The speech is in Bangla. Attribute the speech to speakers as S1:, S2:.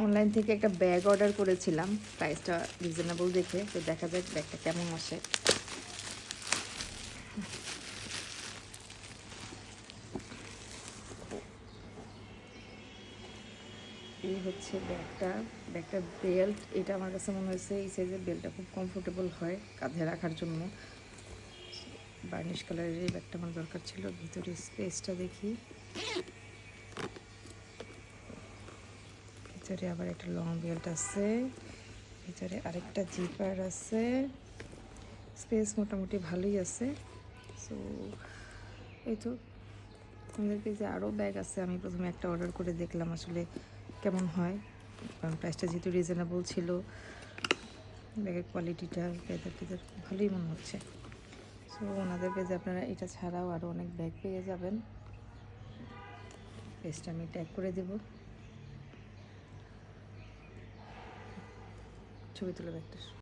S1: অনলাইন থেকে একটা ব্যাগ অর্ডার করেছিলাম, প্রাইসটা রিজনেবল দেখে। তো দেখা যাক ব্যাগটা কেমন আসে। এই হচ্ছে ব্যাগটার বেল্ট। এটা আমার কাছে মনে হয়েছে এই সাইজের বেল্টটা খুব কমফোর্টেবল হয় কাঁধে রাখার জন্য। বার্নিশ কালারের এই ব্যাগটা আমার দরকার ছিল। ভিতরে স্পেসটা দেখি, ভিতরে আবার একটা লং বেল্ট আছে, ভিতরে আরেকটা জিপার আছে, স্পেস মোটামুটি ভালোই আছে। সো এই তো আমাদের পেজে আরও ব্যাগ আছে। আমি প্রথমে একটা অর্ডার করে দেখলাম আসলে কেমন হয়, কারণ প্রাইসটা যেহেতু রিজনেবল ছিল, ব্যাগের কোয়ালিটিটা লেদার টেদার ভালোই মনে হচ্ছে। সো ওনাদের পেজে আপনারা এটা ছাড়াও আরও অনেক ব্যাগ পেয়ে যাবেন। পেজটা আমি ট্যাগ করে দেব, ছবি তুলে ব্যাগটার।